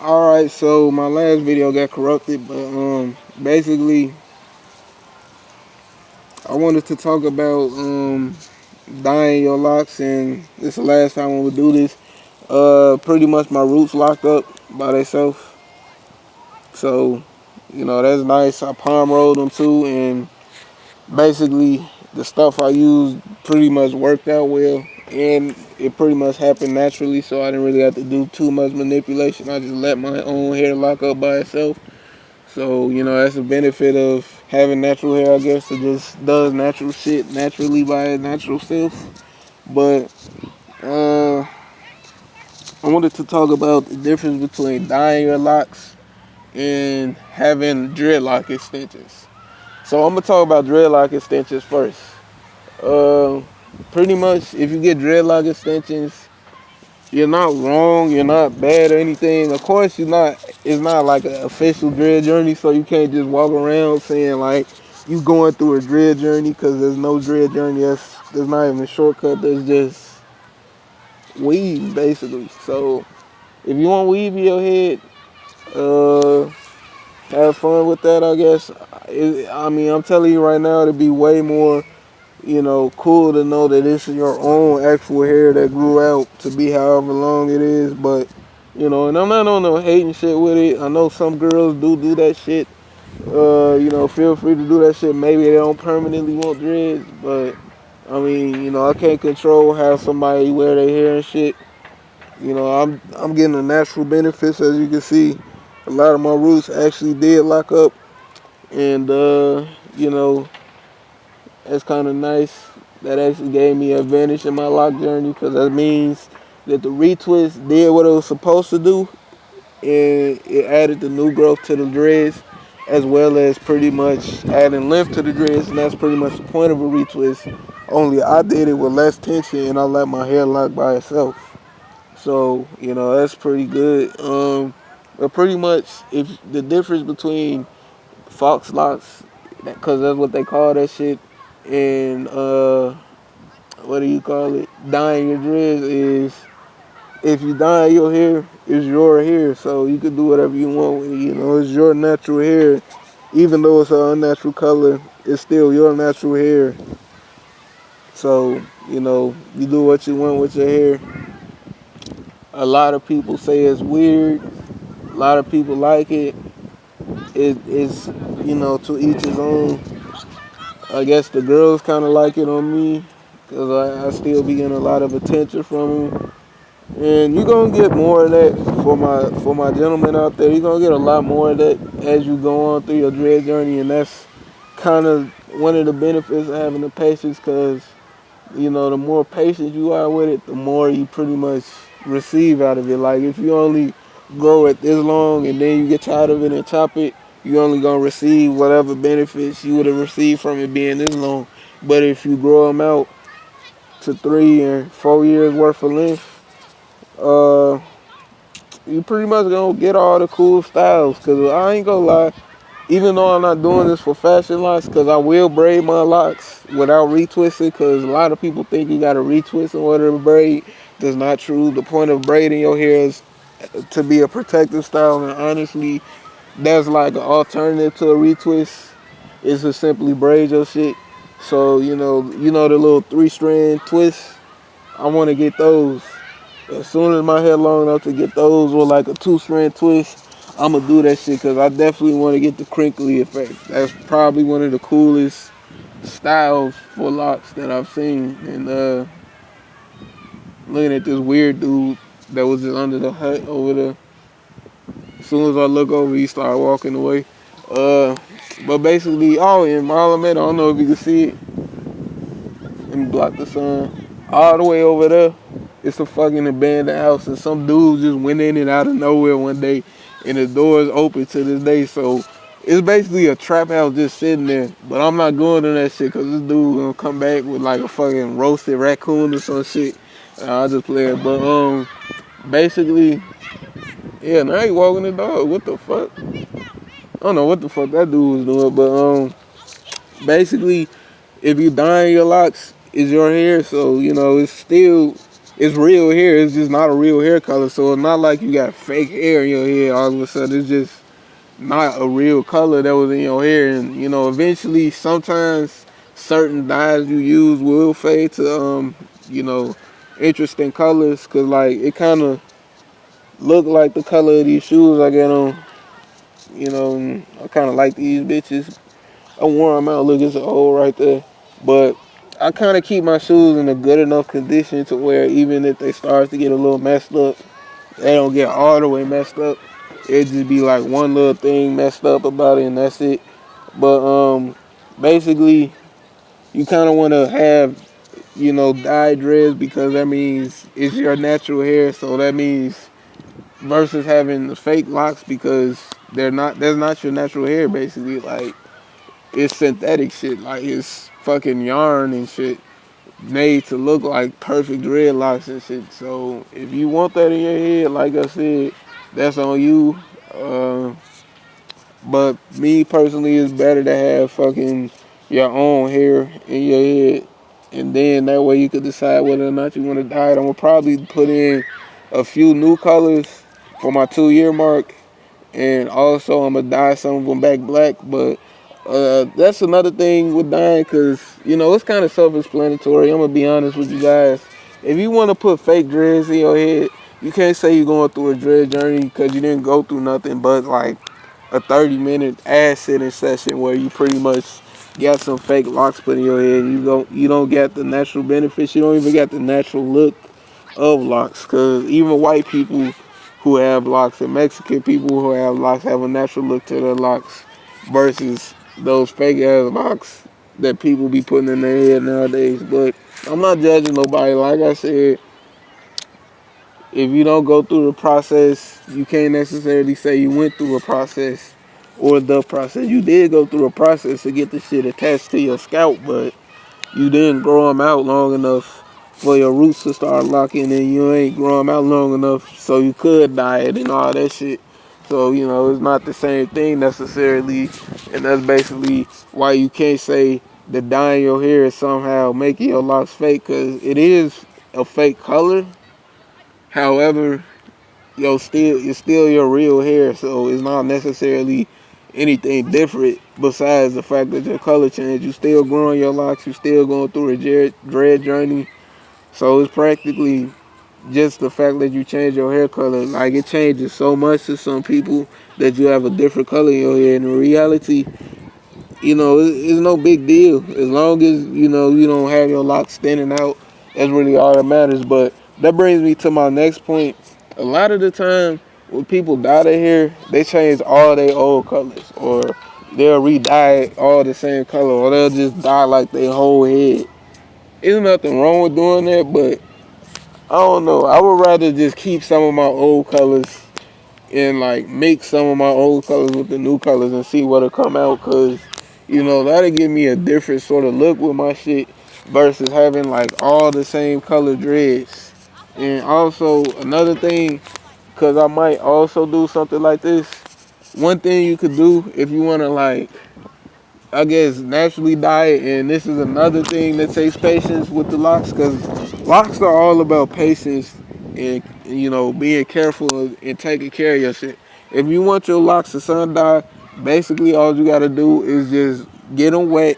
Alright, so my last video got corrupted, but basically I wanted to talk about dyeing your locks, and this is the last time we'll do this. Pretty much my roots locked up by themselves. So, that's nice. I palm rolled them too, and basically the stuff I used pretty much worked out well, and it pretty much happened naturally, so I didn't really have to do too much manipulation. I just let my own hair lock up by itself. So, that's the benefit of having natural hair, I guess. It just does natural shit naturally by its natural self. But I wanted to talk about the difference between dyeing your locks and having dreadlock extensions. So I'm gonna talk about dreadlock extensions first. Uh, Pretty much, if you get dreadlock extensions, you're not wrong, you're not bad or anything. Of course, you're not. It's not like an official dread journey, so you can't just walk around saying like you going through a dread journey, because there's no dread journey. There's not even a shortcut. There's just weave basically. So if you want weave in your head, uh, have fun with that, I guess. I'm telling you right now, it'd be way more, cool to know that this is your own actual hair that grew out to be however long it is. But, and I'm not on no hating shit with it. I know some girls do that shit. Feel free to do that shit. Maybe they don't permanently want dreads, but I can't control how somebody wear their hair and shit. I'm getting the natural benefits, as you can see. A lot of my roots actually did lock up, and it's kind of nice. That actually gave me an advantage in my lock journey, because that means that the retwist did what it was supposed to do, and it added the new growth to the dreads, as well as pretty much adding length to the dreads, and that's pretty much the point of a retwist. Only I did it with less tension, and I let my hair lock by itself. So, that's pretty good. But pretty much, if the difference between fox locks, because that's what they call that shit, and what do you call it, dyeing your dreads, is if you dye your hair, it's your hair, so you can do whatever you want with it. It's your natural hair. Even though it's an unnatural color, it's still your natural hair. So, you do what you want with your hair. A lot of people say it's weird. A lot of people like it. It's, to each his own. I guess the girls kind of like it on me, because I still be getting a lot of attention from them. And you're going to get more of that for my gentlemen out there. You're going to get a lot more of that as you go on through your dread journey. And that's kind of one of the benefits of having the patience, because, the more patient you are with it, the more you pretty much receive out of it. Like, if you only grow it this long and then you get tired of it and chop it, you only going to receive whatever benefits you would have received from it being this long. But if you grow them out to 3 or 4 years worth of length, you pretty much gonna get all the cool styles. Cause I ain't gonna lie, even though I'm not doing this for fashion locks, cause I will braid my locks without retwisting. Cause a lot of people think you gotta retwist in order to braid. That's not true. The point of braiding your hair is to be a protective style, and honestly, that's like an alternative to a retwist. Is to simply braid your shit. So the little 3-strand twists. I want to get those. As soon as my hair long enough to get those, or like a 2-strand twist, I'm going to do that shit, because I definitely want to get the crinkly effect. That's probably one of the coolest styles for locks that I've seen. And looking at this weird dude that was just under the hut over there. As soon as I look over, he started walking away. But basically, in my element, I don't know if you can see it. Let me block the sun. All the way over there, it's a fucking abandoned house, and some dude just went in and out of nowhere one day, and the door is open to this day. So it's basically a trap house just sitting there. But I'm not going to that shit, because this dude gonna come back with like a fucking roasted raccoon or some shit. I'll just play it. But basically, yeah, now he walking the dog. What the fuck? I don't know what the fuck that dude was doing, but basically, if you dyeing your locks, it's your hair, so it's still it's real hair. It's just not a real hair color. So it's not like you got fake hair in your head all of a sudden. It's just not a real color that was in your hair. And you know, eventually, sometimes certain dyes you use will fade to you know, interesting colors. Cause like it kind of look like the color of these shoes I got on. You know, and I kind of like these bitches. I wore them out. Look, it's an hole right there. But I kind of keep my shoes in a good enough condition to where even if they start to get a little messed up, they don't get all the way messed up. It just be like one little thing messed up about it, and that's it. But basically, you kind of want to have, you know, dyed dreads because that means it's your natural hair. So that means versus having the fake locks because they're not. That's not your natural hair. Basically, like it's synthetic shit. Like it's fucking yarn and shit made to look like perfect dreadlocks and shit. So if you want that in your head, like I said, that's on you. Uh, but me personally, it's better to have fucking your own hair in your head, and then that way you could decide whether or not you want to dye it. I'm gonna probably put in a few new colors for my 2 year mark, and also I'm gonna dye some of them back black. But that's another thing with dyeing, cause you know it's kind of self-explanatory. I'm gonna be honest with you guys. If you want to put fake dreads in your head, you can't say you're going through a dread journey because you didn't go through nothing but like a 30-minute ass sitting session where you pretty much got some fake locks put in your head. You don't get the natural benefits. You don't even get the natural look of locks, because even white people who have locks and Mexican people who have locks have a natural look to their locks versus those fake ass locks that people be putting in their head nowadays. But I'm not judging nobody. Like I said, if you don't go through the process, you can't necessarily say you went through a process or the process. You did go through a process to get the shit attached to your scalp, but you didn't grow them out long enough for your roots to start locking, and you ain't grow them out long enough so you could dye it and all that shit. So, you know, it's not the same thing necessarily, and that's basically why you can't say that dyeing your hair is somehow making your locks fake, because it is a fake color. However, it's still your real hair, so it's not necessarily anything different besides the fact that your color changed. You still growing your locks, you still going through a dread journey. So it's practically just the fact that you change your hair color. Like it changes so much to some people that you have a different color in your hair. And in reality, you know, it's no big deal. As long as, you know, you don't have your locks standing out, that's really all that matters. But that brings me to my next point. A lot of the time, when people dye their hair, they change all their old colors. Or they'll re-dye it all the same color. Or they'll just dye like their whole head. There's nothing wrong with doing that, but I don't know. I would rather just keep some of my old colors and like mix some of my old colors with the new colors and see what'll come out, cause you know that'll give me a different sort of look with my shit versus having like all the same color dreads. And also another thing, cause I might also do something like this. One thing you could do if you wanna like, I guess, naturally dye it, and this is another thing that takes patience with the locks, because locks are all about patience and, you know, being careful and taking care of your shit. If you want your locks to sun dye, basically all you gotta do is just get them wet.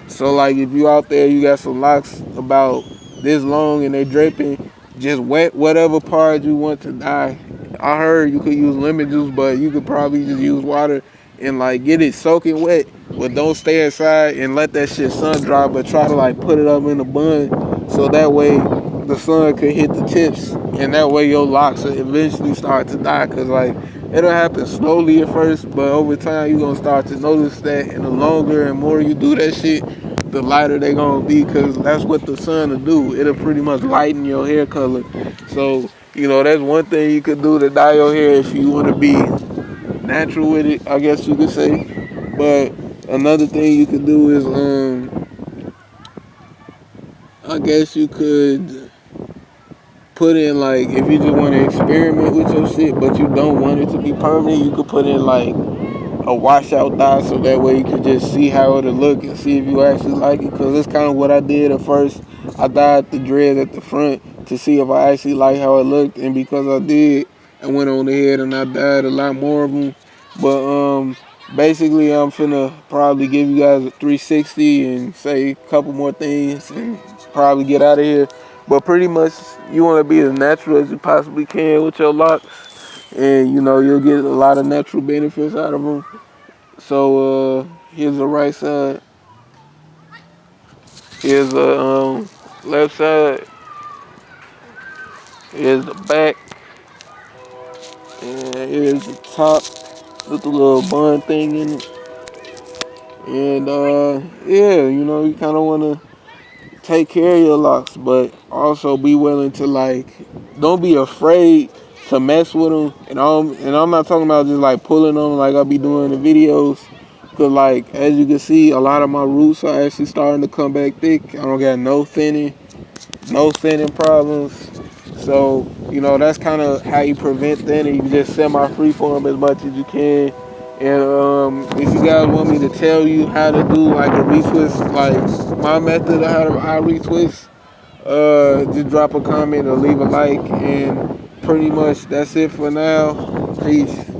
So like if you out there, you got some locks about this long and they draping, just wet whatever part you want to dye. I heard you could use lemon juice, but you could probably just use water and like get it soaking wet. But don't stay inside and let that shit sun dry, but try to like put it up in a bun so that way the sun could hit the tips, and that way your locks will eventually start to die. Cause like it'll happen slowly at first, but over time you're gonna start to notice that, and the longer and more you do that shit, the lighter they gonna be, cause that's what the sun will do. It'll pretty much lighten your hair color. So, you know, that's one thing you could do to dye your hair if you wanna be natural with it, I guess you could say. But another thing you could do is I guess you could put in like, if you just want to experiment with your shit but you don't want it to be permanent, you could put in like a washout dye, so that way you can just see how it'll look and see if you actually like it. Because that's kind of what I did at first. I dyed the dread at the front, to see if I actually like how it looked, and because I did, I went on ahead and I dyed a lot more of them. But basically, I'm finna probably give you guys a 360 and say a couple more things and probably get out of here. But pretty much, you want to be as natural as you possibly can with your locks, and you know you'll get a lot of natural benefits out of them. So here's the right side. Here's the left side. Here's the back, and here's the top with the little bun thing in it. And yeah, you know, you kind of want to take care of your locks, but also be willing to like, don't be afraid to mess with them. And I'm not talking about just like pulling them like I be doing in the videos. Cause like as you can see, a lot of my roots are actually starting to come back thick. I don't got no thinning problems. So, you know, that's kind of how you prevent thinning. You just semi-freeform as much as you can. And if you guys want me to tell you how to do like a retwist, like my method of how I retwist, just drop a comment or leave a like. And pretty much that's it for now. Peace.